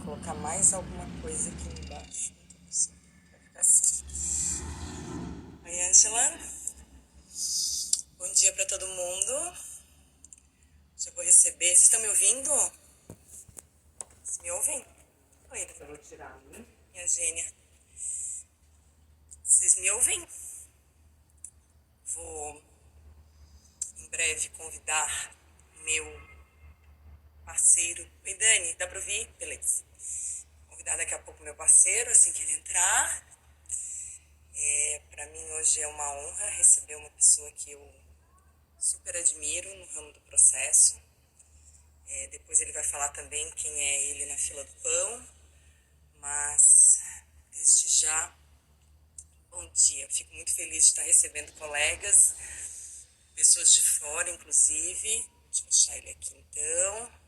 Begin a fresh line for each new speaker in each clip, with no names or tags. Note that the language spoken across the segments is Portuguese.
colocar mais alguma coisa aqui embaixo. Vai ficar assim. Oi, Angela. Bom dia para todo mundo. Já vou receber. Vocês estão me ouvindo? Vocês me ouvem? Oi, eu vou tirar, minha gênia. Vocês me ouvem? Vou em breve convidar meu parceiro. Oi, Dani, dá para ouvir? Beleza. Convidar daqui a pouco meu parceiro, assim que ele entrar. Para mim hoje é uma honra receber uma pessoa que eu super admiro no ramo do processo. Depois ele vai falar também quem é ele na fila do pão, mas desde já, bom dia. Fico muito feliz de estar recebendo colegas, pessoas de fora, inclusive. Deixa eu deixar ele aqui então.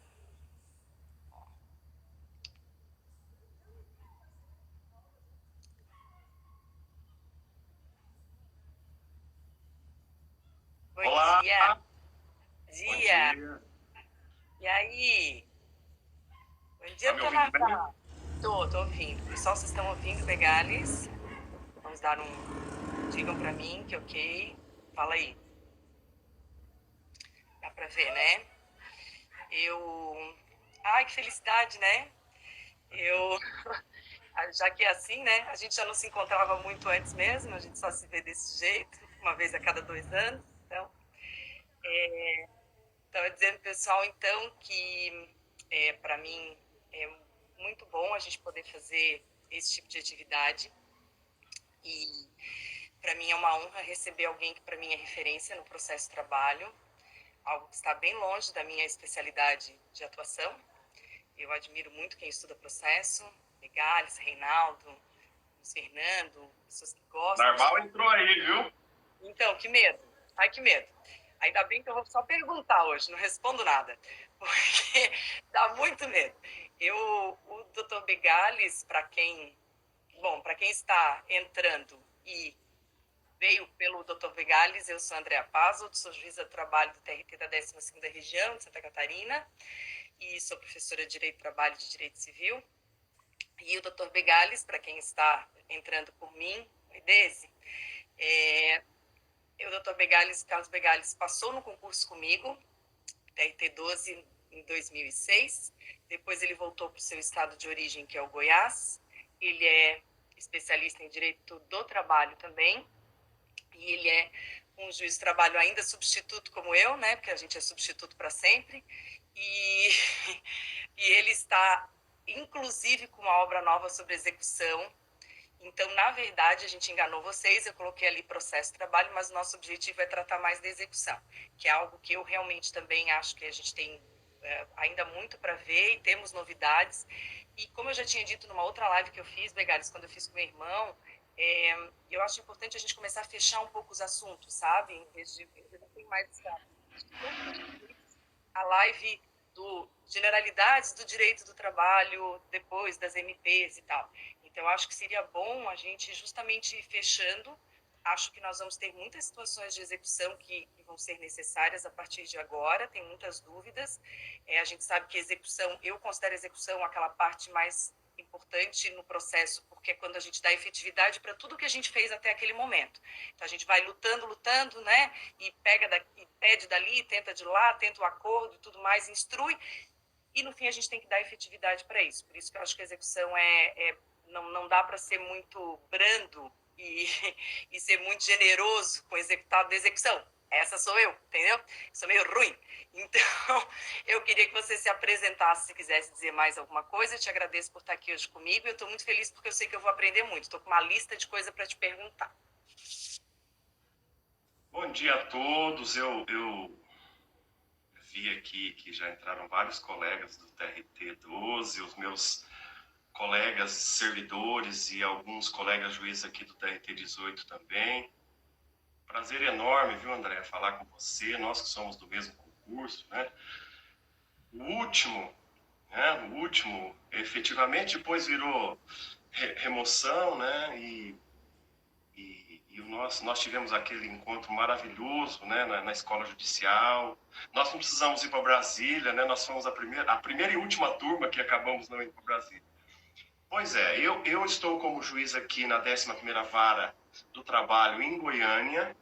Bom
Olá,
dia.
bom
Dia.
dia.
E aí? Bom dia,
Tá me ouvindo bem?
Tonatá. Tô ouvindo. Pessoal, vocês estão ouvindo, Begales? Vamos dar digam pra mim que ok. Fala aí. Dá pra ver, né? Ai, que felicidade, né? Eu... Já que é assim, né? A gente já não se encontrava muito antes mesmo, a gente só se vê desse jeito, uma vez a cada 2 anos. Então, estava dizendo, pessoal, então, que para mim é muito bom a gente poder fazer esse tipo de atividade. E para mim é uma honra receber alguém que para mim é referência no processo de trabalho, algo que está bem longe da minha especialidade de atuação. Eu admiro muito quem estuda processo, Megales, Reinaldo, Luiz Fernando, pessoas que gostam de...
Normal entrou aí, viu?
Então, que medo. Ai, que medo. Ainda bem que eu vou só perguntar hoje, não respondo nada, porque dá muito medo. O Dr. Begales, para quem está entrando e veio pelo Dr. Begales, eu sou Andréa Pazzo, sou juíza do trabalho do TRT da 12ª Região de Santa Catarina e sou professora de Direito do Trabalho e de Direito Civil. E o Dr. Begales, para quem está entrando por mim, Desi, o Dr. Begales, Carlos Begales, passou no concurso comigo, TRT-12, em 2006. Depois ele voltou para o seu estado de origem, que é o Goiás. Ele é especialista em Direito do Trabalho também. E ele é um juiz de trabalho ainda substituto como eu, né? Porque a gente é substituto para sempre. E, e ele está, inclusive, com uma obra nova sobre execução. Então, na verdade, a gente enganou vocês, eu coloquei ali processo de trabalho, mas o nosso objetivo é tratar mais da execução, que é algo que eu realmente também acho que a gente tem ainda muito para ver e temos novidades. E como eu já tinha dito numa outra live que eu fiz, Begales, quando eu fiz com meu irmão, eu acho importante a gente começar a fechar um pouco os assuntos, sabe? Em vez de... Eu não tenho mais a live do generalidades do direito do trabalho depois das MPs e tal. Então, acho que seria bom a gente justamente ir fechando. Acho que nós vamos ter muitas situações de execução que vão ser necessárias a partir de agora, tem muitas dúvidas. A gente sabe que execução, eu considero execução aquela parte mais importante no processo, porque é quando a gente dá efetividade para tudo que a gente fez até aquele momento. Então, a gente vai lutando, né? E pede dali, tenta de lá, tenta o acordo e tudo mais, instrui, e no fim a gente tem que dar efetividade para isso. Por isso que eu acho que a execução não dá para ser muito brando e, e ser muito generoso com o executado da execução. Essa sou eu, entendeu? Sou meio ruim. Então, eu queria que você se apresentasse, se quisesse dizer mais alguma coisa. Eu te agradeço por estar aqui hoje comigo. Eu estou muito feliz porque eu sei que eu vou aprender muito. Estou com uma lista de coisas para te perguntar.
Bom dia a todos. Eu vi aqui que já entraram vários colegas do TRT-12, os meus colegas servidores e alguns colegas juízes aqui do TRT-18 também. Prazer enorme, viu, André, falar com você. Nós que somos do mesmo concurso, né? O último, efetivamente depois virou remoção, né? E nós tivemos aquele encontro maravilhoso, né, na escola judicial. Nós não precisamos ir para Brasília, né? Nós fomos a primeira e última turma que acabamos não indo para Brasília. Pois é, eu estou como juiz aqui na 11ª Vara do Trabalho em Goiânia.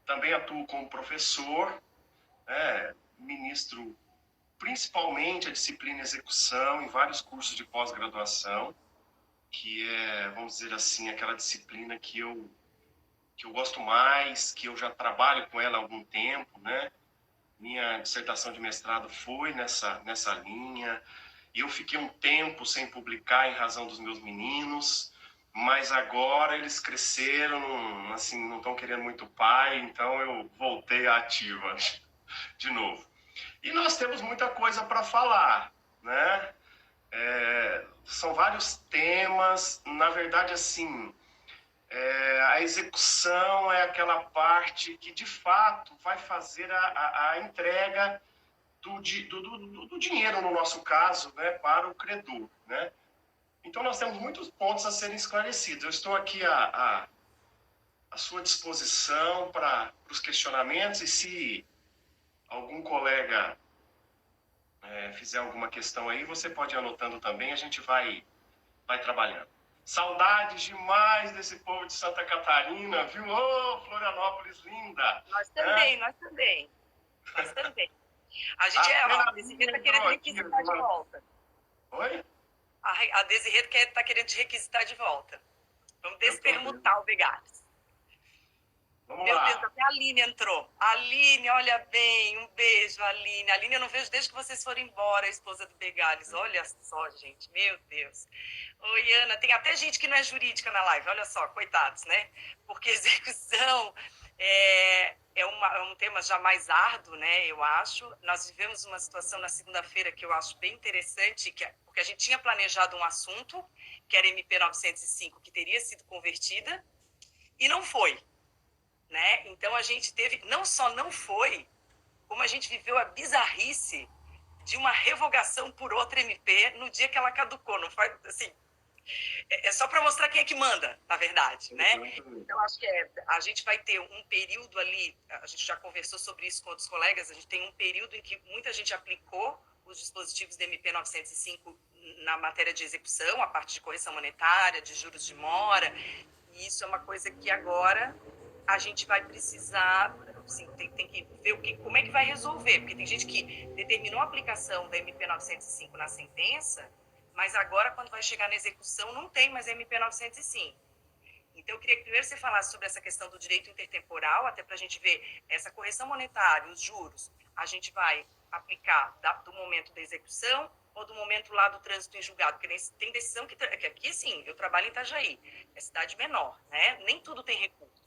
Também atuo como professor, ministro principalmente a disciplina execução em vários cursos de pós-graduação, que é, vamos dizer assim, aquela disciplina que eu gosto mais, que eu já trabalho com ela há algum tempo, né? Minha dissertação de mestrado foi nessa linha. Eu fiquei um tempo sem publicar em razão dos meus meninos, mas agora eles cresceram, assim, não estão querendo muito pai, então eu voltei à ativa de novo. E nós temos muita coisa para falar, né? São vários temas, na verdade, assim, a execução é aquela parte que, de fato, vai fazer a entrega do dinheiro, no nosso caso, né, para o credor, né? Então, nós temos muitos pontos a serem esclarecidos. Eu estou aqui à sua disposição para os questionamentos, e se algum colega fizer alguma questão aí, você pode ir anotando também, a gente vai trabalhando. Saudades demais desse povo de Santa Catarina, viu? Ô, Florianópolis linda!
Nós também, nós também. Nós também. A gente a Desirê está querendo requisitar de volta.
Oi?
A Desirê está querendo te requisitar de volta. Vamos despermutar o Begales. Meu Deus, até a Aline entrou. Aline, olha bem, um beijo, Aline. Aline, eu não vejo desde que vocês foram embora, a esposa do Begales. Olha só, gente, meu Deus. Oi, Ana, tem até gente que não é jurídica na live, olha só, coitados, né? Porque execução é um tema já mais árduo, né, eu acho. Nós vivemos uma situação na segunda-feira que eu acho bem interessante, porque a gente tinha planejado um assunto, que era MP 905, que teria sido convertida, e não foi. Né? Então a gente teve, não só não foi, como a gente viveu a bizarrice de uma revogação por outra MP no dia que ela caducou. Não faz, assim, é só para mostrar quem é que manda, na verdade, né? Então acho que a gente vai ter um período ali, a gente já conversou sobre isso com outros colegas, a gente tem um período em que muita gente aplicou os dispositivos da MP 905 na matéria de execução, a parte de correção monetária, de juros de mora, e isso é uma coisa que agora a gente vai precisar, assim, tem que ver como é que vai resolver, porque tem gente que determinou a aplicação da MP 905 na sentença, mas agora, quando vai chegar na execução, não tem mais MP 905. Então, eu queria que primeiro você falasse sobre essa questão do direito intertemporal, até para a gente ver essa correção monetária, os juros, a gente vai aplicar do momento da execução ou do momento lá do trânsito em julgado, porque tem decisão que aqui, sim, eu trabalho em Itajaí, é cidade menor, né? Nem tudo tem recurso.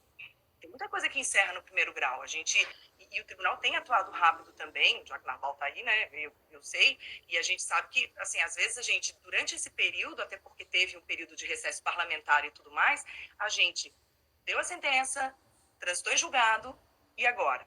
Tem muita coisa que encerra no primeiro grau. E o tribunal tem atuado rápido também, já que o Narbal está aí, né? Eu sei, e a gente sabe que, assim, às vezes a gente, durante esse período, até porque teve um período de recesso parlamentar e tudo mais, a gente deu a sentença, transitou em julgado, e agora?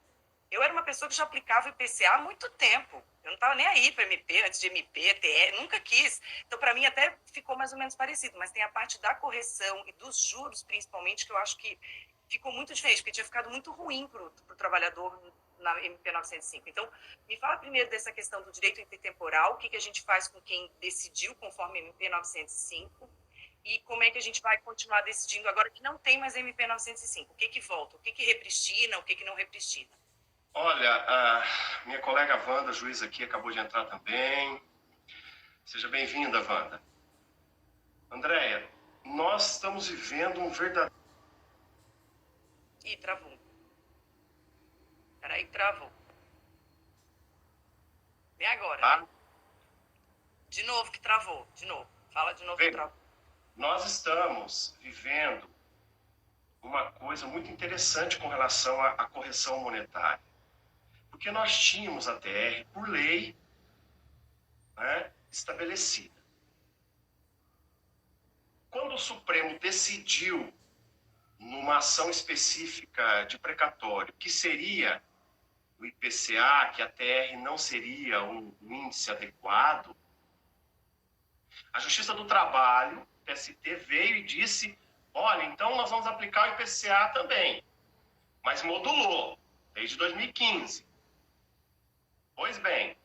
Eu era uma pessoa que já aplicava IPCA há muito tempo. Eu não estava nem aí para MP, antes de MP, TE, nunca quis. Então, para mim, até ficou mais ou menos parecido. Mas tem a parte da correção e dos juros, principalmente, que eu acho que ficou muito diferente, porque tinha ficado muito ruim para o trabalhador na MP 905. Então, me fala primeiro dessa questão do direito intertemporal, o que a gente faz com quem decidiu conforme MP 905, e como é que a gente vai continuar decidindo agora que não tem mais MP 905. O que volta, o que repristina, o que não repristina.
Olha, a minha colega Wanda, juiz aqui, acabou de entrar também. Seja bem-vinda, Wanda. Andréia, nós estamos vivendo um verdadeiro...
Ih, travou. Peraí, travou. Vem agora.
Ah.
Né? De novo que travou. De novo. Fala de novo que travou.
Nós estamos vivendo uma coisa muito interessante com relação à correção monetária. Porque nós tínhamos a TR, por lei, né, estabelecida. Quando o Supremo decidiu, numa ação específica de precatório, que seria o IPCA, que a TR não seria um índice adequado, a Justiça do Trabalho, TST, veio e disse: olha, então nós vamos aplicar o IPCA também, mas modulou, desde 2015. Pois bem,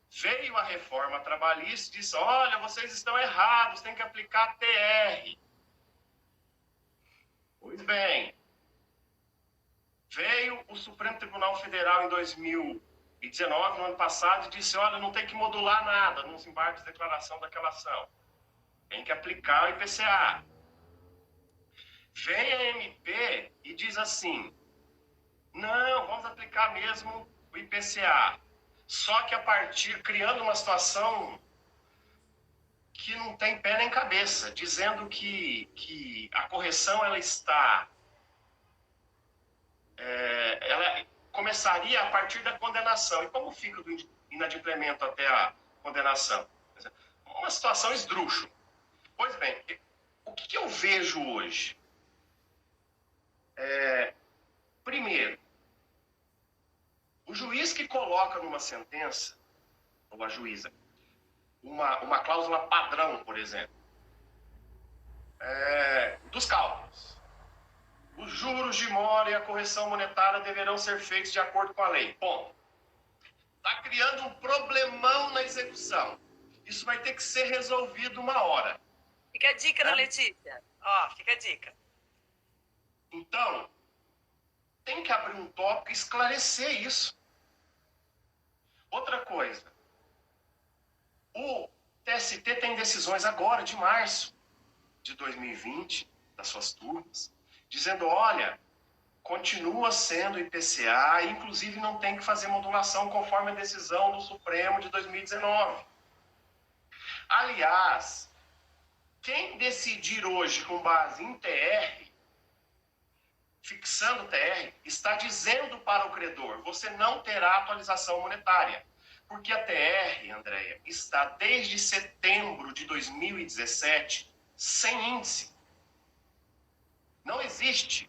veio a reforma trabalhista e disse, olha, vocês estão errados, tem que aplicar TR. Pois bem, veio o Supremo Tribunal Federal em 2019, no ano passado, e disse, olha, não tem que modular nada nos embargos de declaração daquela ação. Tem que aplicar o IPCA. Vem a MP e diz assim, não, vamos aplicar mesmo o IPCA. Só que criando uma situação que não tem pé nem cabeça, dizendo que a correção ela começaria a partir da condenação. E como fica do inadimplemento até a condenação? Uma situação esdrúxula. Pois bem, o que eu vejo hoje? Primeiro, o juiz que coloca numa sentença, ou a juíza, uma cláusula padrão, por exemplo, dos cálculos. Os juros de mora e a correção monetária deverão ser feitos de acordo com a lei. Ponto. Está criando um problemão na execução. Isso vai ter que ser resolvido uma hora.
Fica a dica, né, Letícia? Ó, fica a dica.
Então, tem que abrir um tópico e esclarecer isso. Outra coisa, o TST tem decisões agora, de março de 2020, das suas turmas, dizendo, olha, continua sendo IPCA, e inclusive não tem que fazer modulação conforme a decisão do Supremo de 2019. Aliás, quem decidir hoje com base em TR, fixando TR, está dizendo para o credor, você não terá atualização monetária. Porque a TR, Andréia, está desde setembro de 2017 sem índice. Não existe.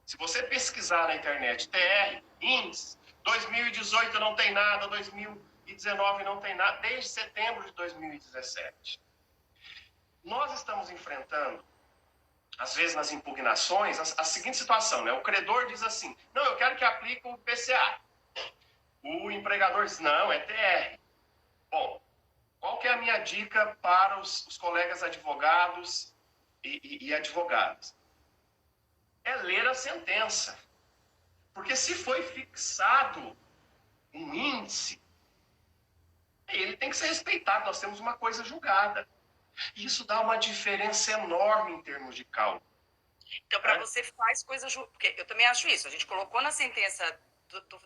Se você pesquisar na internet, TR, índice, 2018 não tem nada, 2019 não tem nada, desde setembro de 2017. Nós estamos enfrentando, às vezes nas impugnações, a seguinte situação, né? O credor diz assim, não, eu quero que aplique o PCA. O empregador diz, não, é TR. Bom, qual que é a minha dica para os colegas advogados e advogadas? É ler a sentença. Porque se foi fixado um índice, ele tem que ser respeitado. Nós temos uma coisa julgada. E isso dá uma diferença enorme em termos de cálculo.
Então, para você faz coisa... Porque eu também acho isso. A gente colocou na sentença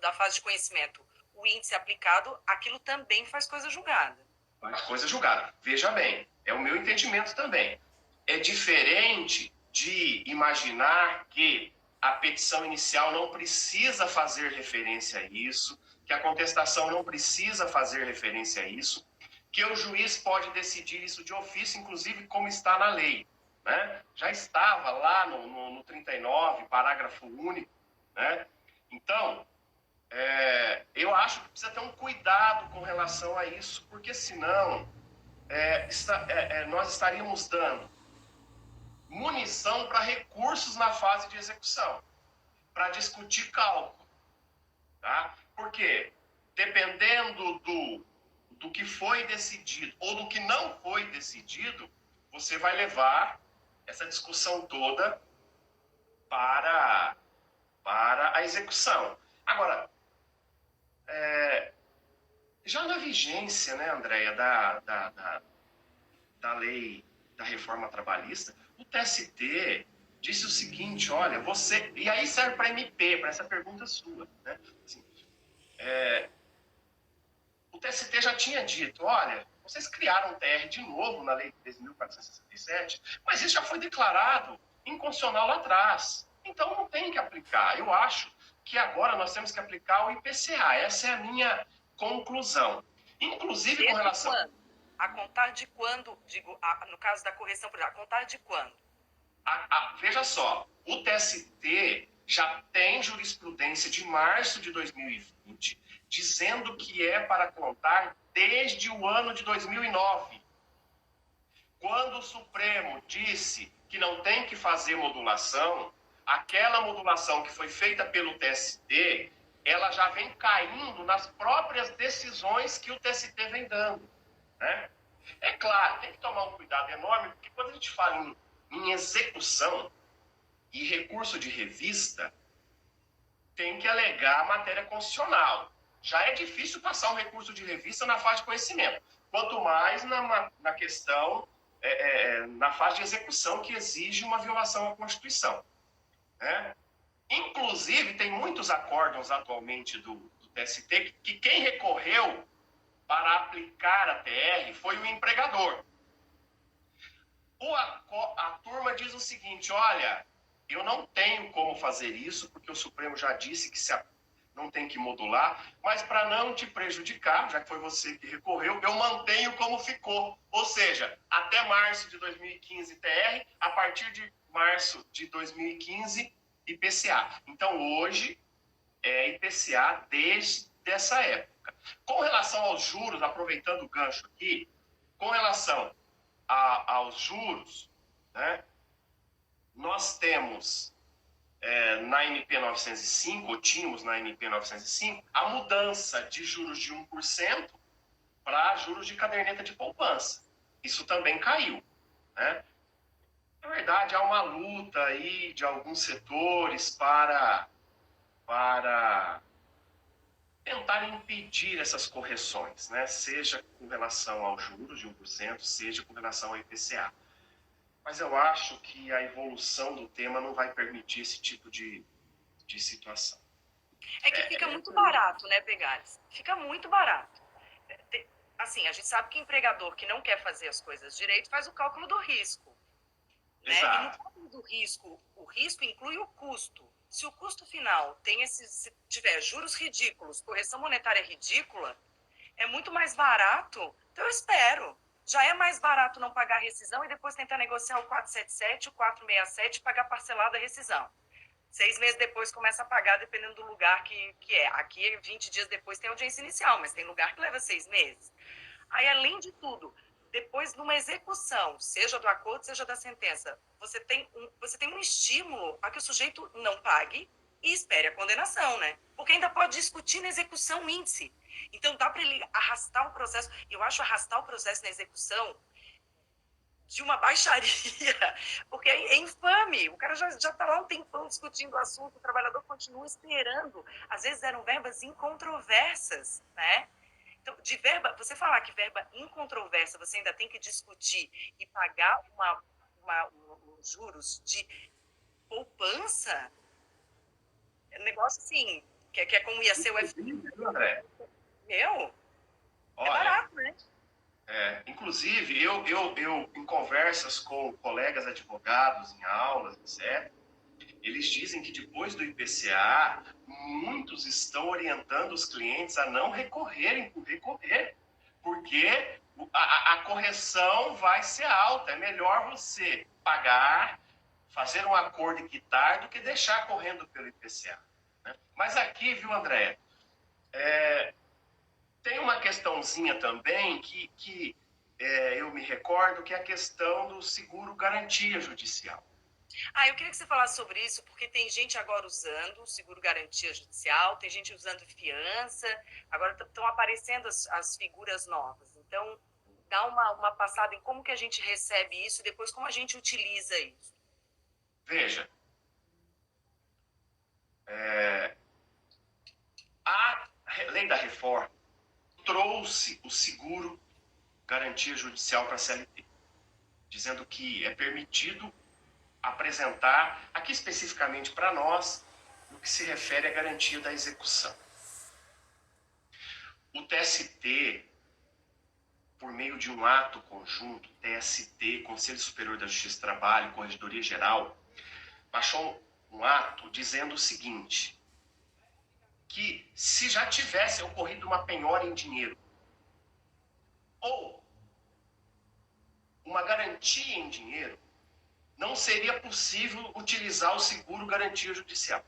da fase de conhecimento o índice aplicado, aquilo também faz coisa julgada.
Faz coisa julgada. Veja bem, é o meu entendimento também. É diferente de imaginar que a petição inicial não precisa fazer referência a isso, que a contestação não precisa fazer referência a isso, que o juiz pode decidir isso de ofício, inclusive como está na lei. Né? Já estava lá no 39, parágrafo único. Né? Então, eu acho que precisa ter um cuidado com relação a isso, porque senão nós estaríamos dando munição para recursos na fase de execução, para discutir cálculo. Tá? Porque, dependendo do que foi decidido ou do que não foi decidido, você vai levar essa discussão toda para a execução. Agora, já na vigência, né, Andréia, da lei da reforma trabalhista, o TST disse o seguinte, olha, você... E aí serve para MP, para essa pergunta sua. Né? Assim, o TST já tinha dito, olha, vocês criaram o TR de novo na lei 13.467, mas isso já foi declarado inconstitucional lá atrás. Então não tem que aplicar. Eu acho que agora nós temos que aplicar o IPCA. Essa é a minha conclusão. Inclusive
Desde
com relação...
quando? A contar de quando, digo, no caso da correção, por exemplo, a contar de quando?
Veja só, o TST já tem jurisprudência de março de 2020, dizendo que é para contar desde o ano de 2009. Quando o Supremo disse que não tem que fazer modulação, aquela modulação que foi feita pelo TST, ela já vem caindo nas próprias decisões que o TST vem dando, né? É claro, tem que tomar um cuidado enorme, porque quando a gente fala em execução e recurso de revista, tem que alegar matéria constitucional. Já é difícil passar um recurso de revista na fase de conhecimento, quanto mais na questão, na fase de execução, que exige uma violação à Constituição, né? Inclusive, tem muitos acórdãos atualmente do TST que quem recorreu para aplicar a TR foi o empregador. A turma diz o seguinte: olha, eu não tenho como fazer isso, porque o Supremo já disse que não tem que modular, mas para não te prejudicar, já que foi você que recorreu, eu mantenho como ficou. Ou seja, até março de 2015 TR, a partir de março de 2015 IPCA. Então, hoje, é IPCA desde essa época. Com relação aos juros, aproveitando o gancho aqui, com relação aos juros, né, nós temos na NP 905, ou tínhamos na NP 905, a mudança de juros de 1% para juros de caderneta de poupança. Isso também caiu, né? Na verdade, há uma luta aí de alguns setores para tentar impedir essas correções, né? Seja com relação aos juros de 1%, seja com relação ao IPCA. Mas eu acho que a evolução do tema não vai permitir esse tipo de situação.
É que fica muito barato, né, Pegales? Fica muito barato. Assim, a gente sabe que empregador que não quer fazer as coisas direito faz o cálculo do risco. Né? E no cálculo do risco, o risco inclui o custo. Se o custo final se tiver juros ridículos, correção monetária ridícula, é muito mais barato. Então eu espero. Já é mais barato não pagar a rescisão e depois tentar negociar o 477, o 467 e pagar parcelada a rescisão. 6 meses depois começa a pagar, dependendo do lugar que é. Aqui, 20 dias depois tem audiência inicial, mas tem lugar que leva 6 meses. Aí, além de tudo, depois, numa execução, seja do acordo, seja da sentença, você tem um estímulo a que o sujeito não pague e espere a condenação, né? Porque ainda pode discutir na execução o índice. Então, dá para ele arrastar o processo. Eu acho arrastar o processo na execução de uma baixaria, porque é infame. O cara já está lá um tempão discutindo o assunto, o trabalhador continua esperando. Às vezes eram verbas incontroversas, né? Então, de verba, você falar que verba incontroversa você ainda tem que discutir e pagar juros de poupança, é um negócio assim, que é como ia ser o FMI.
André,
Meu,
olha,
é barato, né?
Inclusive, eu em conversas com colegas advogados, em aulas, etc., eles dizem que depois do IPCA, muitos estão orientando os clientes a não recorrer, porque a correção vai ser alta. É melhor você pagar, fazer um acordo e quitar, do que deixar correndo pelo IPCA. Né? Mas aqui, viu, André, tem uma questãozinha também que eu me recordo, que é a questão do seguro garantia judicial.
Eu queria que você falasse sobre isso, porque tem gente agora usando o seguro garantia judicial, tem gente usando fiança, agora estão aparecendo as figuras novas. Então, dá uma passada em como que a gente recebe isso e depois como a gente utiliza isso.
Veja, a lei da reforma trouxe o seguro garantia judicial para a CLT, dizendo que é permitido apresentar, aqui especificamente para nós, no que se refere à garantia da execução. O TST, por meio de um ato conjunto, TST, Conselho Superior da Justiça do Trabalho, Corregedoria Geral, baixou um ato dizendo o seguinte, que se já tivesse ocorrido uma penhora em dinheiro, ou uma garantia em dinheiro, não seria possível utilizar o seguro garantia judicial.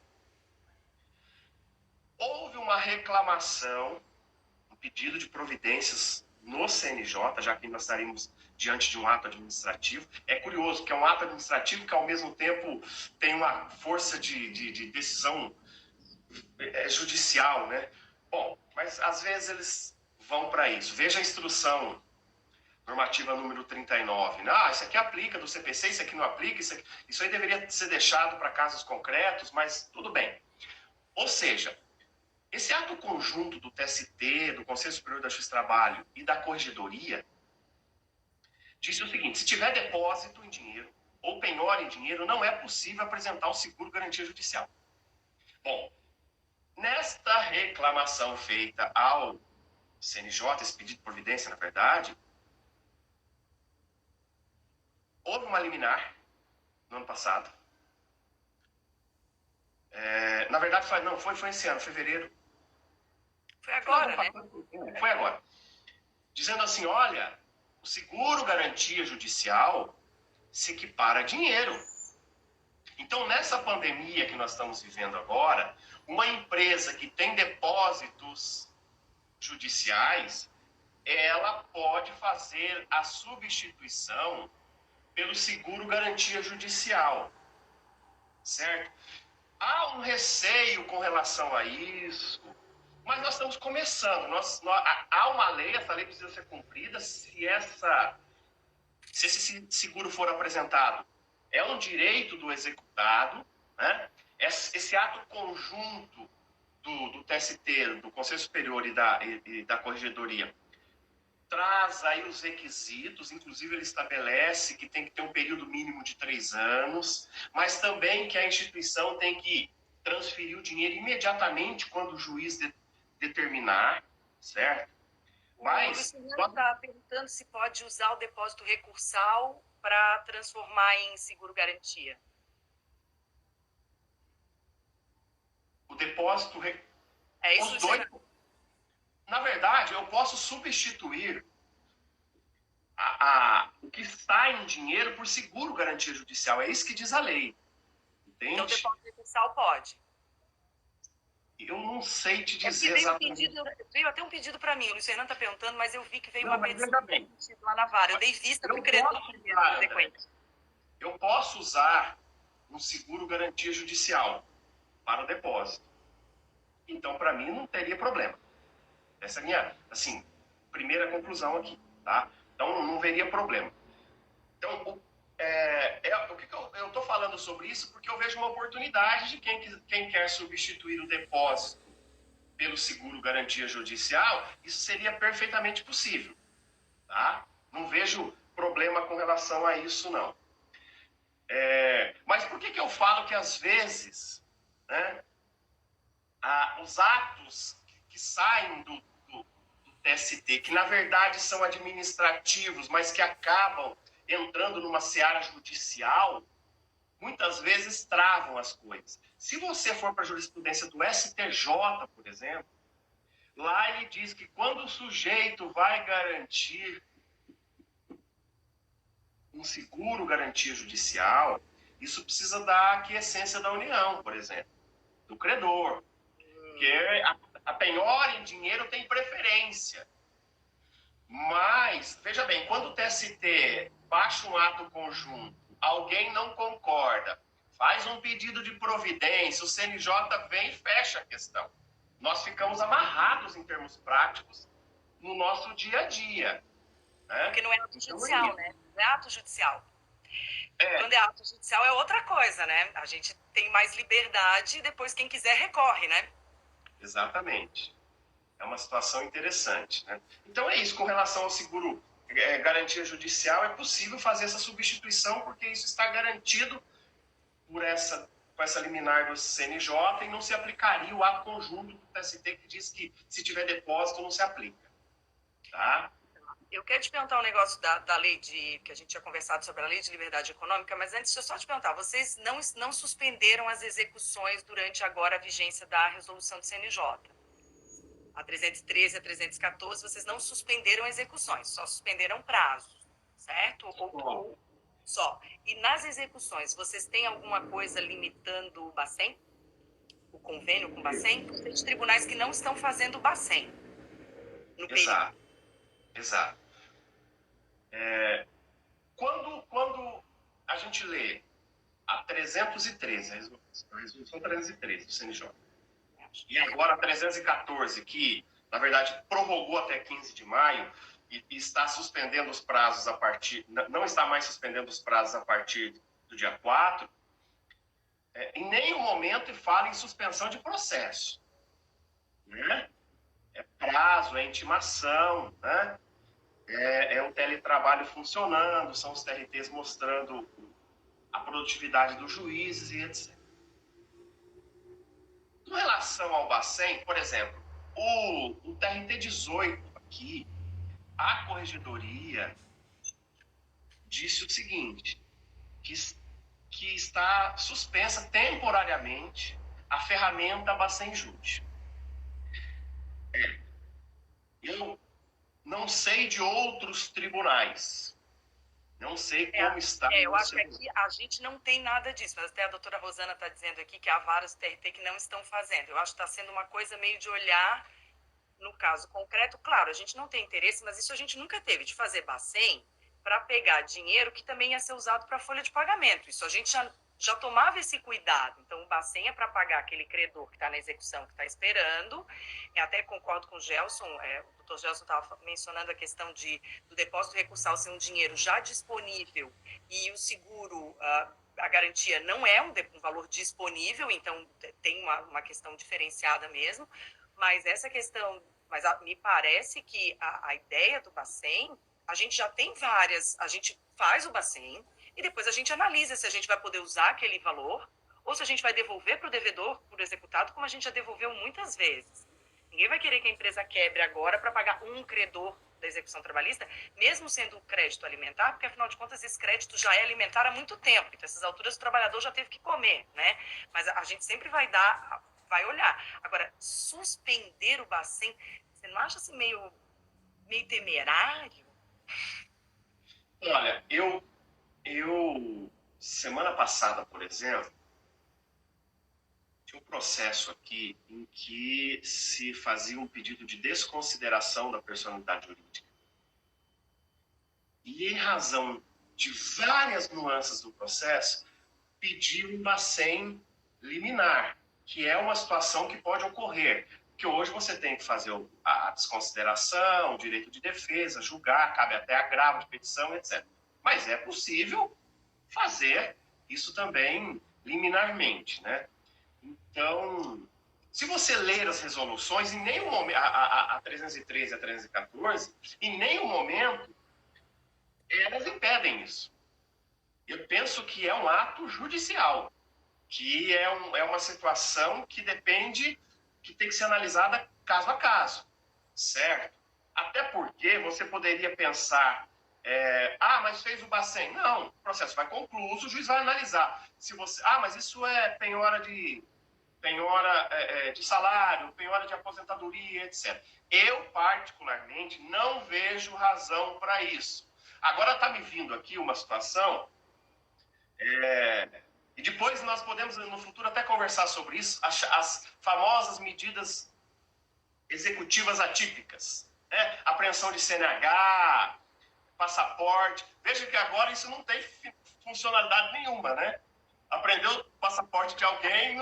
Houve uma reclamação, um pedido de providências no CNJ, já que nós estaremos diante de um ato administrativo. É curioso, que é um ato administrativo que, ao mesmo tempo, tem uma força de decisão judicial, né? Bom, mas às vezes eles vão para isso. Veja a instrução normativa número 39. Ah, isso aqui aplica do CPC, isso aqui não aplica, isso aí deveria ser deixado para casos concretos, mas tudo bem. Ou seja, esse ato conjunto do TST, do Conselho Superior da Justiça do Trabalho e da Corregedoria diz o seguinte: se tiver depósito em dinheiro ou penhora em dinheiro, não é possível apresentar o seguro garantia judicial. Bom, nesta reclamação feita ao CNJ, esse pedido de providência, na verdade, houve uma liminar no ano passado. Na verdade, foi esse ano, fevereiro.
Foi agora, né?
Foi agora. Dizendo assim, olha, o seguro garantia judicial se equipara a dinheiro. Então, nessa pandemia que nós estamos vivendo agora, uma empresa que tem depósitos judiciais, ela pode fazer a substituição pelo seguro garantia judicial, certo? Há um receio com relação a isso, mas nós estamos começando. Há uma lei, essa lei precisa ser cumprida. Se esse seguro for apresentado, é um direito do executado, né? Esse ato conjunto do TST, do Conselho Superior e da Corregedoria, traz aí os requisitos, inclusive ele estabelece que tem que ter um período mínimo de 3 anos, mas também que a instituição tem que transferir o dinheiro imediatamente quando o juiz determinar, certo?
Mas o Luciano está perguntando se pode usar o depósito recursal para transformar em seguro-garantia.
O depósito...
É isso,
os dois... Na verdade, eu posso substituir o que está em dinheiro por seguro garantia judicial. É isso que diz a lei. Entende?
Então, o depósito recursal pode.
Eu não sei te dizer exatamente.
Veio até um pedido para mim. O Luiz Fernando está perguntando, mas eu vi que veio uma petição
bem.
lá na vara. Eu dei vista para o credor.
Eu posso usar um seguro garantia judicial para o depósito. Então, para mim, não teria problema. Essa é a minha, assim, primeira conclusão aqui, tá? Então, não veria problema. Então, o que eu estou falando sobre isso? Porque eu vejo uma oportunidade de quem quer substituir o depósito pelo seguro garantia judicial, isso seria perfeitamente possível, tá? Não vejo problema com relação a isso, não. Mas por que eu falo que, às vezes, né, os atos que saem do TST, que na verdade são administrativos, mas que acabam entrando numa seara judicial, muitas vezes travam as coisas. Se você for para a jurisprudência do STJ, por exemplo, lá ele diz que quando o sujeito vai garantir um seguro garantia judicial, isso precisa da aquiescência da União, por exemplo, do credor. Porque a penhora em dinheiro tem preferência. Mas, veja bem, quando o TST baixa um ato conjunto, alguém não concorda, faz um pedido de providência, o CNJ vem e fecha a questão. Nós ficamos amarrados em termos práticos no nosso dia a dia. Né?
Porque não é ato judicial, né? Não é ato judicial. Quando é ato judicial é outra coisa, né? A gente tem mais liberdade e depois quem quiser recorre, né?
Exatamente. É uma situação interessante, né? Então é isso, com relação ao seguro garantia judicial, é possível fazer essa substituição porque isso está garantido com essa liminar do CNJ e não se aplicaria o ato conjunto do TST que diz que se tiver depósito não se aplica. Tá?
Eu quero te perguntar um negócio da lei que a gente tinha conversado sobre a lei de liberdade econômica, mas antes deixa eu só te perguntar, vocês não suspenderam as execuções durante agora a vigência da resolução do CNJ? A 313 e a 314, vocês não suspenderam execuções, só suspenderam prazos, certo? Só. E nas execuções, vocês têm alguma coisa limitando o Bacen? O convênio com o Bacen? Porque tem tribunais que não estão fazendo o Bacen.
Exato. Exato. Quando a gente lê a 313, a resolução 313 do CNJ, e agora a 314, que, na verdade, prorrogou até 15 de maio, e está suspendendo os prazos a partir... Não está mais suspendendo os prazos a partir do dia 4, em nenhum momento fala em suspensão de processo. Né? É prazo, é intimação, né? É o teletrabalho funcionando, são os TRTs mostrando a produtividade dos juízes e etc. Com relação ao Bacen, por exemplo, o TRT 18 aqui, a corregedoria disse o seguinte, que está suspensa temporariamente a ferramenta Bacen Júdice. Eu não sei de outros tribunais. Não sei como está.
Eu acho que aqui a gente não tem nada disso, mas até a doutora Rosana está dizendo aqui que há vários TRT que não estão fazendo. Eu acho que está sendo uma coisa meio de olhar no caso concreto. Claro, a gente não tem interesse, mas isso a gente nunca teve, de fazer Bacen para pegar dinheiro que também ia ser usado para folha de pagamento. Isso a gente já tomava esse cuidado. Então, o Bacen é para pagar aquele credor que está na execução, que está esperando. Eu até concordo com o Gelson, o doutor Gelson estava mencionando a questão do depósito recursal ser um dinheiro já disponível e o seguro, a garantia não é um valor disponível, então tem uma questão diferenciada mesmo. Mas essa questão, me parece que a ideia do Bacen, a gente já tem várias, a gente faz o Bacen, e depois a gente analisa se a gente vai poder usar aquele valor ou se a gente vai devolver para o devedor, para o executado, como a gente já devolveu muitas vezes. Ninguém vai querer que a empresa quebre agora para pagar um credor da execução trabalhista, mesmo sendo crédito alimentar, porque afinal de contas esse crédito já é alimentar há muito tempo, então essas alturas o trabalhador já teve que comer, né? Mas a gente sempre vai olhar. Agora, suspender o Bacen, você não acha assim meio temerário?
Olha, eu semana passada, por exemplo, tinha um processo aqui em que se fazia um pedido de desconsideração da personalidade jurídica. E em razão de várias nuances do processo, pediu um Bacen liminar, que é uma situação que pode ocorrer. Porque hoje você tem que fazer a desconsideração, o direito de defesa, julgar, cabe até agravo de petição, etc. Mas é possível fazer isso também liminarmente, né? Então, se você ler as resoluções, em nenhum momento, a 313 e a 314, em nenhum momento elas impedem isso. Eu penso que é um ato judicial, que é uma situação que depende, que tem que ser analisada caso a caso, certo? Até porque você poderia pensar, mas fez o Bacen. Não, o processo vai concluído, o juiz vai analisar. Se você, mas isso é penhora de salário, penhora de aposentadoria, etc. Eu, particularmente, não vejo razão para isso. Agora está me vindo aqui uma situação, e depois nós podemos, no futuro, até conversar sobre isso, as famosas medidas executivas atípicas, né? Apreensão de CNH, passaporte. Veja que agora isso não tem funcionalidade nenhuma, né? Aprendeu o passaporte de alguém,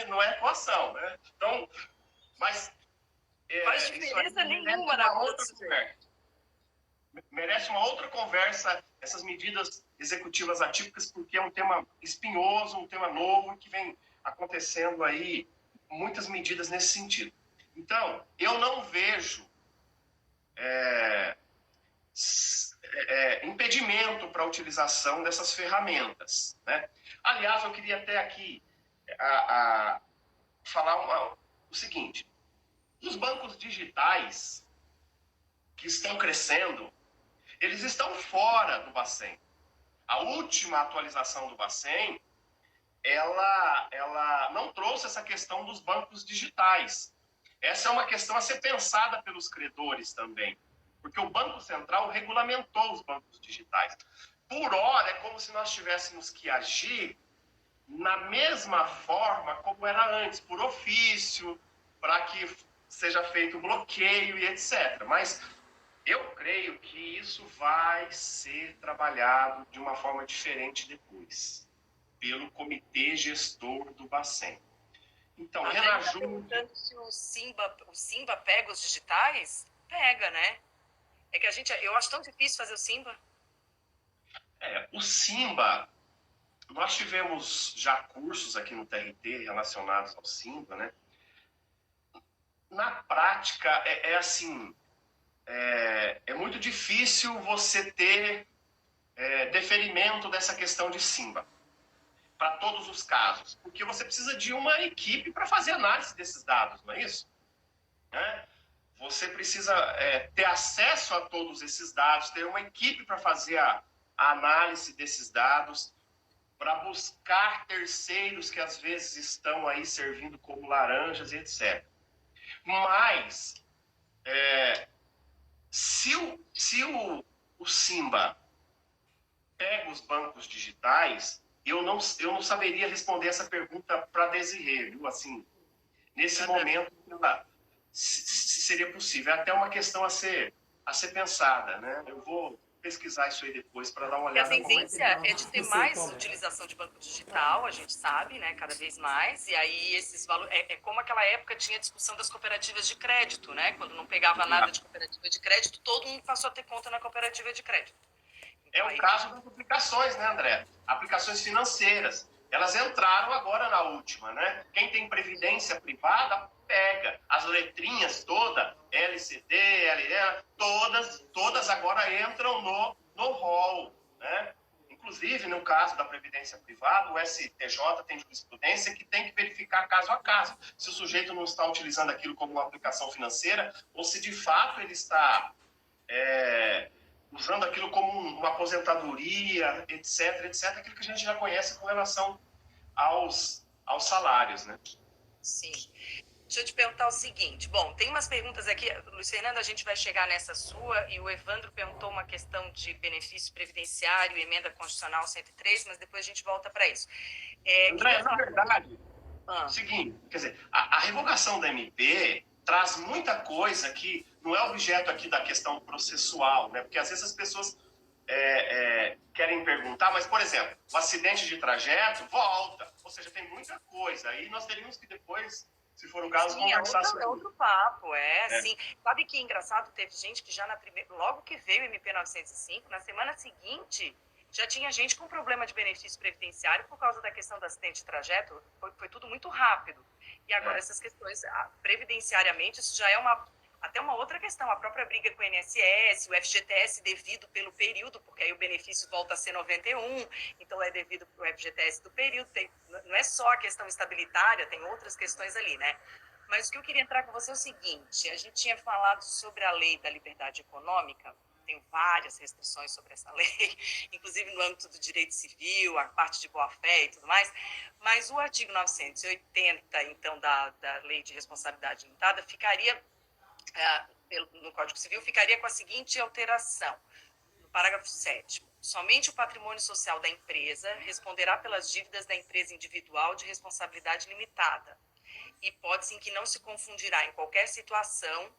não é coação, né? Então, mas...
faz diferença nenhuma na
conversa. Merece uma outra conversa, essas medidas executivas atípicas, porque é um tema espinhoso, um tema novo, que vem acontecendo aí muitas medidas nesse sentido. Então, eu não vejo impedimento para a utilização dessas ferramentas, né? Aliás, eu queria até aqui falar o seguinte: os bancos digitais que estão crescendo, eles estão fora do Bacen. A última atualização do Bacen, ela não trouxe essa questão dos bancos digitais. Essa é uma questão a ser pensada pelos credores também, porque o Banco Central regulamentou os bancos digitais. Por hora, é como se nós tivéssemos que agir na mesma forma como era antes, por ofício, para que seja feito bloqueio e etc. Mas Eu creio que isso vai ser trabalhado de uma forma diferente depois, pelo comitê gestor do Bacen. Então,
A Dani está perguntando se o Simba pega os digitais? Pega, né? É que eu acho tão difícil fazer o Simba.
O Simba, nós tivemos já cursos aqui no TRT relacionados ao Simba, né? Na prática, assim, é muito difícil você ter deferimento dessa questão de Simba para todos os casos, porque você precisa de uma equipe para fazer análise desses dados, não é isso? Né? Você precisa ter acesso a todos esses dados, ter uma equipe para fazer a análise desses dados, para buscar terceiros que às vezes estão aí servindo como laranjas e etc. Mas, se o Simba pega os bancos digitais, eu não saberia responder essa pergunta para Desirê, viu? Assim, nesse momento, se seria possível. É até uma questão a ser pensada, né? Eu vou pesquisar isso aí depois para dar uma
E a
olhada como é que...
tendência é de ter mais utilização de banco digital, a gente sabe, né, cada vez mais, e aí esses valores, é como aquela época tinha a discussão das cooperativas de crédito, né, quando não pegava nada de cooperativa de crédito, todo mundo passou a ter conta na cooperativa de crédito.
É o caso das aplicações, né, André? Aplicações financeiras. Elas entraram agora na última, né? Quem tem previdência privada, pega. As letrinhas todas, LCD, LL, todas agora entram no rol, né? Inclusive, no caso da previdência privada, o STJ tem jurisprudência que tem que verificar caso a caso. Se o sujeito não está utilizando aquilo como uma aplicação financeira ou se de fato ele está... usando aquilo como uma aposentadoria, etc, etc, aquilo que a gente já conhece com relação aos salários, né?
Sim. Deixa eu te perguntar o seguinte. Bom, tem umas perguntas aqui. Luiz Fernando, a gente vai chegar nessa sua, e o Evandro perguntou uma questão de benefício previdenciário, emenda constitucional 103, mas depois a gente volta para isso.
André, na verdade, seguinte, quer dizer, a revogação da MP traz muita coisa que não é objeto aqui da questão processual, né? Porque às vezes as pessoas querem perguntar, mas, por exemplo, o acidente de trajeto volta, ou seja, tem muita coisa. Aí nós teríamos que depois, se for o caso, conversar sobre
isso. É outro papo, sim. Sabe que engraçado, teve gente que já logo que veio o MP 905, na semana seguinte, já tinha gente com problema de benefício previdenciário por causa da questão do acidente de trajeto, foi tudo muito rápido. E agora essas questões, previdenciariamente, isso já é até uma outra questão, a própria briga com o INSS, o FGTS devido pelo período, porque aí o benefício volta a ser 91, então é devido para o FGTS do período, não é só a questão estabilitária, tem outras questões ali, né? Mas o que eu queria entrar com você é o seguinte, a gente tinha falado sobre a lei da liberdade econômica, tem várias restrições sobre essa lei, inclusive no âmbito do direito civil, a parte de boa-fé e tudo mais, mas o artigo 980, então, da lei de responsabilidade limitada, ficaria... no Código Civil, ficaria com a seguinte alteração, no parágrafo 7º. Somente o patrimônio social da empresa responderá pelas dívidas da empresa individual de responsabilidade limitada, hipótese em que não se confundirá em qualquer situação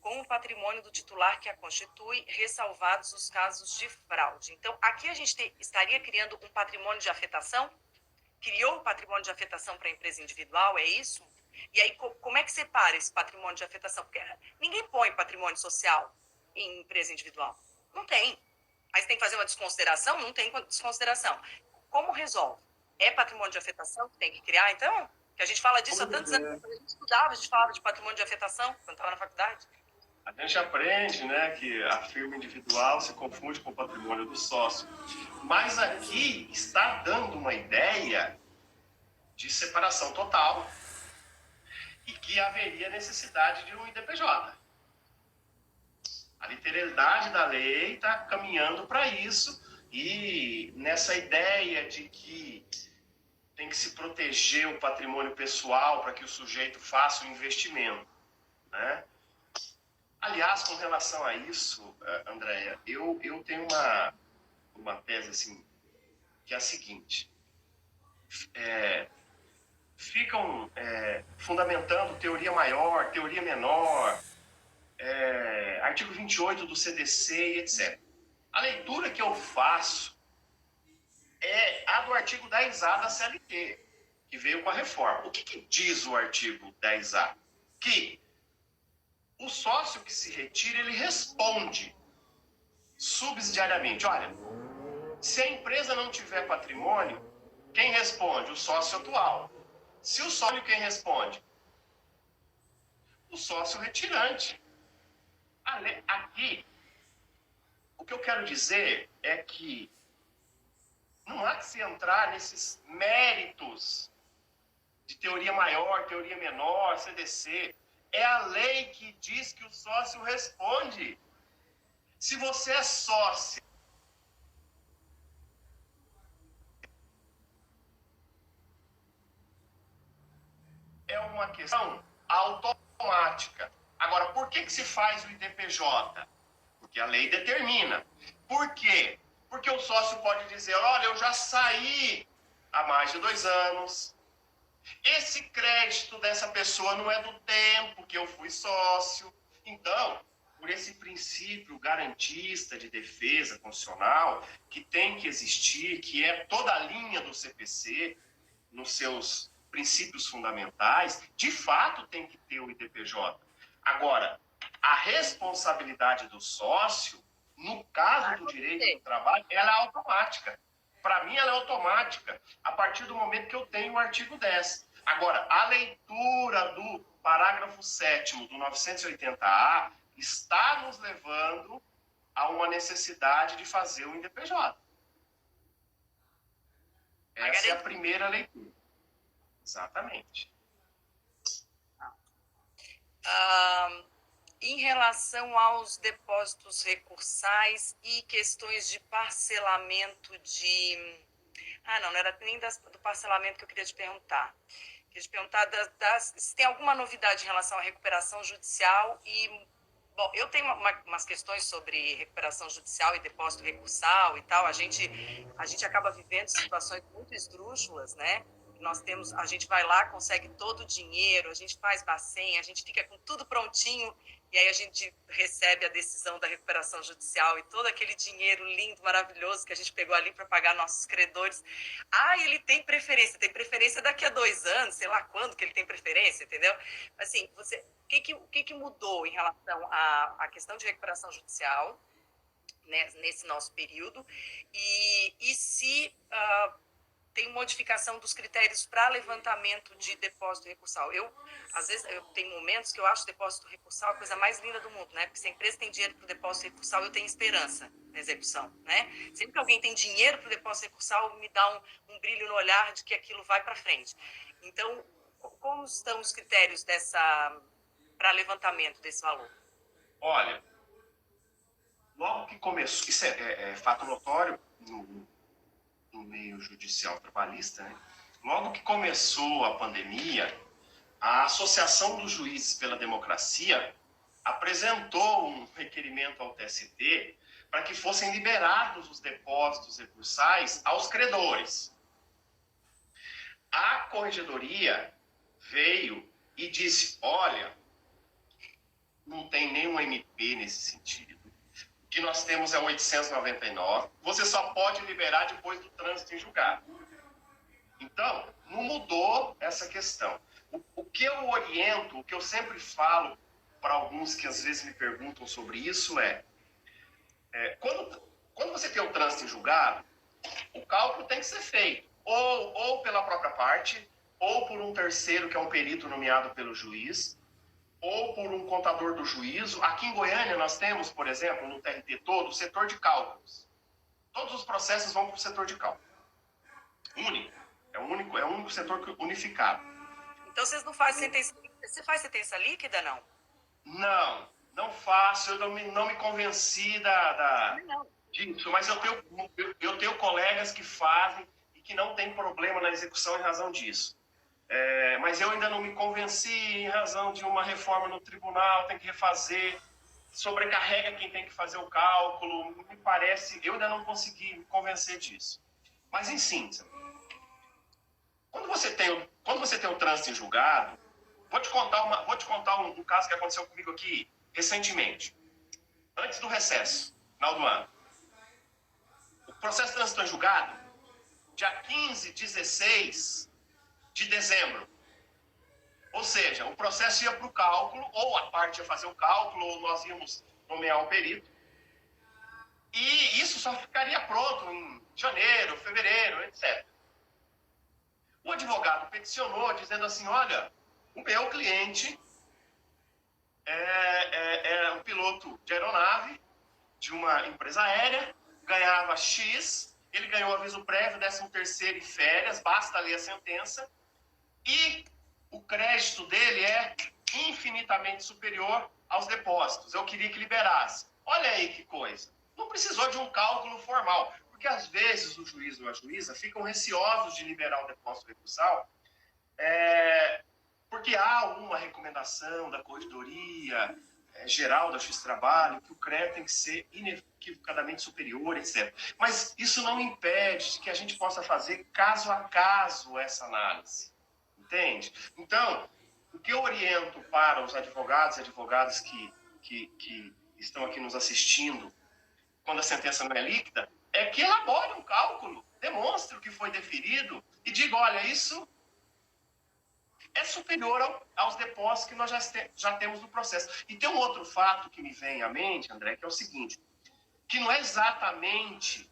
com o patrimônio do titular que a constitui, ressalvados os casos de fraude. Então, aqui a gente estaria criando um patrimônio de afetação? Criou um patrimônio de afetação para a empresa individual, é isso? E aí, como é que separa esse patrimônio de afetação? Porque ninguém põe patrimônio social em empresa individual. Não tem. Aí você tem que fazer uma desconsideração? Não tem desconsideração. Como resolve? É patrimônio de afetação que tem que criar, então? Que a gente fala disso há tantos anos. Quando a gente estudava, a gente falava de patrimônio de afetação, quando estava na faculdade.
A gente aprende, né, que a firma individual se confunde com o patrimônio do sócio. Mas aqui está dando uma ideia de separação total e que haveria necessidade de um IDPJ. A literalidade da lei está caminhando para isso e nessa ideia de que tem que se proteger o patrimônio pessoal para que o sujeito faça o investimento, né? Aliás, com relação a isso, Andréia, eu tenho uma tese assim, que é a seguinte. Ficam fundamentando teoria maior, teoria menor, artigo 28 do CDC e etc. A leitura que eu faço é a do artigo 10A da CLT, que veio com a reforma. O que diz o artigo 10A? Que o sócio que se retira, ele responde subsidiariamente. Olha, se a empresa não tiver patrimônio, quem responde? O sócio atual. Se o sócio, quem responde? O sócio retirante. Aqui, o que eu quero dizer é que não há que se entrar nesses méritos de teoria maior, teoria menor, CDC. É a lei que diz que o sócio responde. Se você é sócio, é uma questão automática. Agora, por que se faz o IDPJ? Porque a lei determina. Por quê? Porque o sócio pode dizer, olha, eu já saí há mais de 2 anos. Esse crédito dessa pessoa não é do tempo que eu fui sócio. Então, por esse princípio garantista de defesa constitucional, que tem que existir, que é toda a linha do CPC, nos seus princípios fundamentais, de fato tem que ter o IDPJ. Agora, a responsabilidade do sócio, no caso do direito do trabalho, ela é automática. Para mim, ela é automática, a partir do momento que eu tenho o artigo 10. Agora, a leitura do parágrafo 7º do 980-A está nos levando a uma necessidade de fazer o IDPJ. Essa é a primeira leitura. Exatamente.
Em relação aos depósitos recursais e questões de parcelamento de... não era nem do parcelamento que eu queria te perguntar. Queria te perguntar se tem alguma novidade em relação à recuperação judicial e... Bom, eu tenho umas questões sobre recuperação judicial e depósito recursal e tal. A gente acaba vivendo situações muito esdrúxulas, né? A gente vai lá, consegue todo o dinheiro, a gente faz Bacen, a gente fica com tudo prontinho e aí a gente recebe a decisão da recuperação judicial e todo aquele dinheiro lindo, maravilhoso que a gente pegou ali para pagar nossos credores. Ele tem preferência daqui a 2 anos, sei lá quando que ele tem preferência, entendeu? Assim, o que mudou em relação à questão de recuperação judicial, né, nesse nosso período e se... tem modificação dos critérios para levantamento de depósito recursal. Às vezes, eu tenho momentos que eu acho o depósito recursal a coisa mais linda do mundo, né? Porque se a empresa tem dinheiro para o depósito recursal, eu tenho esperança na execução, né? Sempre que alguém tem dinheiro para o depósito recursal, me dá um brilho no olhar de que aquilo vai para frente. Então, como estão os critérios para levantamento desse valor?
Olha, logo que começou, isso é fato notório no meio judicial trabalhista, né? Logo que começou a pandemia, a Associação dos Juízes pela Democracia apresentou um requerimento ao TST para que fossem liberados os depósitos recursais aos credores. A Corregedoria veio e disse, olha, não tem nenhum MP nesse sentido. O que nós temos é o 899, você só pode liberar depois do trânsito em julgado. Então, não mudou essa questão. O que eu oriento, o que eu sempre falo para alguns que às vezes me perguntam sobre isso quando você tem o trânsito em julgado, o cálculo tem que ser feito ou pela própria parte, ou por um terceiro que é um perito nomeado pelo juiz, ou por um contador do juízo. Aqui em Goiânia nós temos, por exemplo, no TRT todo, o setor de cálculos. Todos os processos vão para o setor de cálculo. Único. É o único setor unificado.
Então vocês não fazem sentença... Você faz sentença líquida, não?
Não faço. Eu não me convenci disso. Mas eu tenho colegas que fazem e que não tem problema na execução em razão disso. Mas eu ainda não me convenci em razão de uma reforma no tribunal, tem que refazer, sobrecarrega quem tem que fazer o cálculo, me parece, eu ainda não consegui me convencer disso. Mas em síntese, quando você tem o trânsito em julgado, vou te contar um caso que aconteceu comigo aqui recentemente, antes do recesso, final do ano. O processo transitou em julgado dia 15, 16 de dezembro. Ou seja, o processo ia para o cálculo, ou a parte ia fazer o cálculo, ou nós íamos nomear um perito. E isso só ficaria pronto em janeiro, fevereiro, etc. O advogado peticionou dizendo assim, olha, o meu cliente é um piloto de aeronave de uma empresa aérea, ganhava X, ele ganhou aviso prévio, 13º e férias, basta ler a sentença, e o crédito dele é infinitamente superior aos depósitos. Eu queria que liberasse. Olha aí que coisa. Não precisou de um cálculo formal, porque às vezes o juiz ou a juíza ficam receosos de liberar o depósito recursal, porque há uma recomendação da Corregedoria Geral da Justiça do Trabalho que o crédito tem que ser inequivocadamente superior, etc. Mas isso não impede que a gente possa fazer caso a caso essa análise. Entende? Então, o que eu oriento para os advogados e advogadas que estão aqui nos assistindo, quando a sentença não é líquida, é que elabore um cálculo, demonstre o que foi deferido e diga, olha, isso é superior aos depósitos que nós já temos no processo. E tem um outro fato que me vem à mente, André, que é o seguinte, que não é exatamente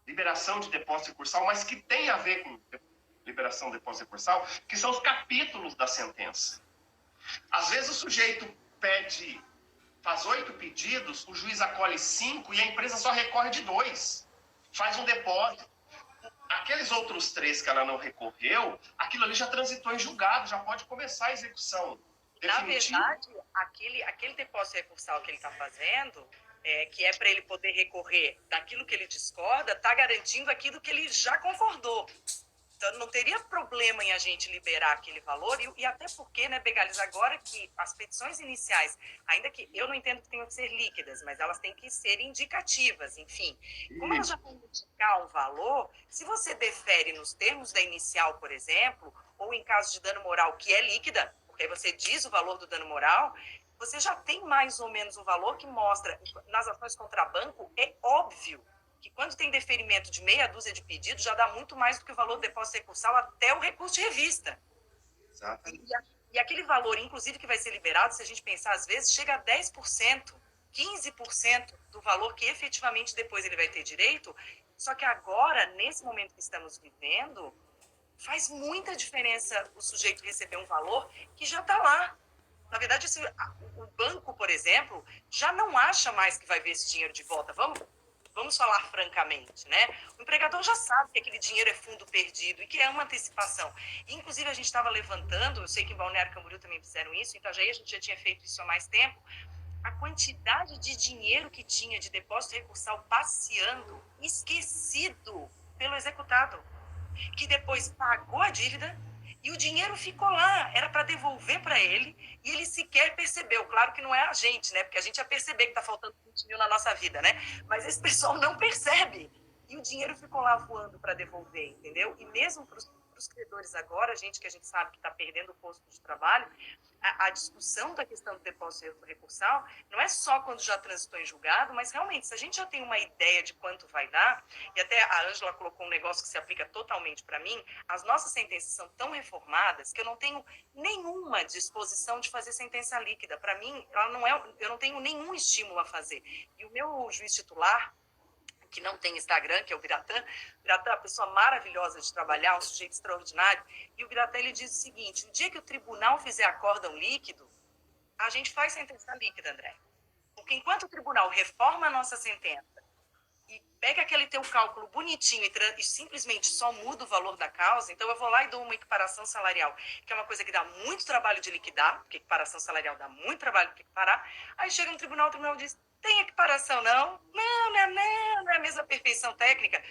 liberação de depósito recursal, mas que tem a ver com liberação de depósito recursal, que são os capítulos da sentença. Às vezes o sujeito faz 8 pedidos, o juiz acolhe 5 e a empresa só recorre de 2. Faz um depósito. Aqueles outros 3 que ela não recorreu, aquilo ali já transitou em julgado, já pode começar a execução definitiva.
Na verdade, aquele depósito recursal que ele está fazendo, que é para ele poder recorrer daquilo que ele discorda, está garantindo aquilo que ele já concordou. Então, não teria problema em a gente liberar aquele valor, e até porque, né, Begales, agora que as petições iniciais, ainda que eu não entendo que tenham que ser líquidas, mas elas têm que ser indicativas, enfim. Como elas já vão indicar um valor, se você defere nos termos da inicial, por exemplo, ou em caso de dano moral que é líquida, porque aí você diz o valor do dano moral, você já tem mais ou menos um valor que mostra, nas ações contra banco, é óbvio que quando tem deferimento de meia dúzia de pedidos, já dá muito mais do que o valor do depósito recursal até o recurso de revista.
Exatamente.
E aquele valor, inclusive, que vai ser liberado, se a gente pensar, às vezes, chega a 10%, 15% do valor que efetivamente depois ele vai ter direito. Só que agora, nesse momento que estamos vivendo, faz muita diferença o sujeito receber um valor que já está lá. Na verdade, o banco, por exemplo, já não acha mais que vai ver esse dinheiro de volta. Vamos falar francamente, né? O empregador já sabe que aquele dinheiro é fundo perdido e que é uma antecipação. Inclusive, a gente estava levantando, eu sei que em Balneário Camboriú também fizeram isso, em Itajaí a gente já tinha feito isso há mais tempo, a quantidade de dinheiro que tinha de depósito recursal passeando, esquecido pelo executado, que depois pagou a dívida e o dinheiro ficou lá, era para devolver para ele, e ele sequer percebeu. Claro que não é a gente, né? Porque a gente ia perceber que está faltando 20 mil na nossa vida, né? Mas esse pessoal não percebe. E o dinheiro ficou lá voando para devolver, entendeu? E mesmo para os credores agora, gente que a gente sabe que está perdendo o posto de trabalho, a discussão da questão do depósito recursal não é só quando já transitou em julgado, mas realmente, se a gente já tem uma ideia de quanto vai dar, e até a Ângela colocou um negócio que se aplica totalmente para mim, as nossas sentenças são tão reformadas que eu não tenho nenhuma disposição de fazer sentença líquida. Para mim, ela não é, eu não tenho nenhum estímulo a fazer. E o meu juiz titular, que não tem Instagram, que é o Biratã, é uma pessoa maravilhosa de trabalhar, um sujeito extraordinário, e o Biratã, ele diz o seguinte: no dia que o tribunal fizer acórdão líquido, a gente faz sentença líquida, André. Porque enquanto o tribunal reforma a nossa sentença e pega aquele teu cálculo bonitinho e simplesmente só muda o valor da causa, então eu vou lá e dou uma equiparação salarial, que é uma coisa que dá muito trabalho de liquidar, porque equiparação salarial dá muito trabalho de equiparar, aí chega no tribunal, o tribunal diz: tem equiparação, não? Não é a mesma perfeição técnica.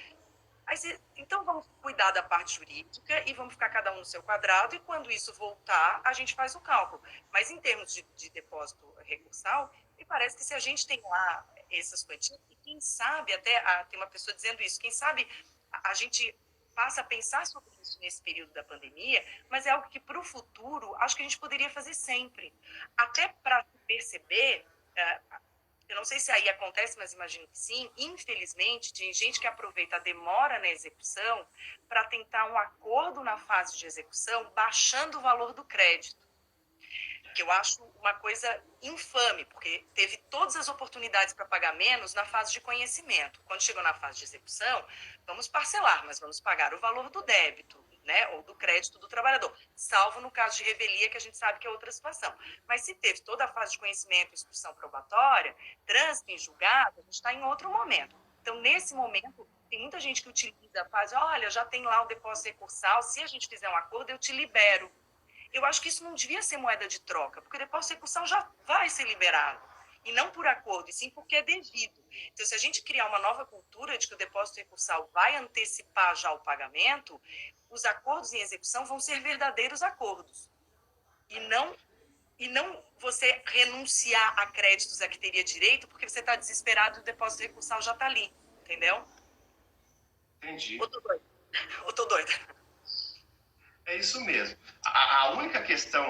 Aí então vamos cuidar da parte jurídica e vamos ficar cada um no seu quadrado, e quando isso voltar, a gente faz o cálculo. Mas em termos de depósito recursal, me parece que se a gente tem lá essas quantias, e quem sabe, até tem uma pessoa dizendo isso, quem sabe a gente passa a pensar sobre isso nesse período da pandemia, mas é algo que para o futuro acho que a gente poderia fazer sempre. Até para perceber, eu não sei se aí acontece, mas imagino que sim, infelizmente, tem gente que aproveita a demora na execução para tentar um acordo na fase de execução, baixando o valor do crédito, que eu acho uma coisa infame, porque teve todas as oportunidades para pagar menos na fase de conhecimento. Quando chegou na fase de execução, vamos parcelar, mas vamos pagar o valor do débito, né, ou do crédito do trabalhador, salvo no caso de revelia, que a gente sabe que é outra situação. Mas se teve toda a fase de conhecimento, instrução probatória, trânsito em julgado, a gente está em outro momento. Então, nesse momento, tem muita gente que utiliza a fase, olha, já tem lá o depósito recursal, se a gente fizer um acordo, eu te libero. Eu acho que isso não devia ser moeda de troca, porque o depósito recursal já vai ser liberado. E não por acordo, e sim porque é devido. Então, se a gente criar uma nova cultura de que o depósito recursal vai antecipar já o pagamento, os acordos em execução vão ser verdadeiros acordos. E não você renunciar a créditos a que teria direito, porque você está desesperado e o depósito recursal já está ali. Entendeu?
Entendi.
Ou tô doida? Ou tô doida?
É isso mesmo. A única questão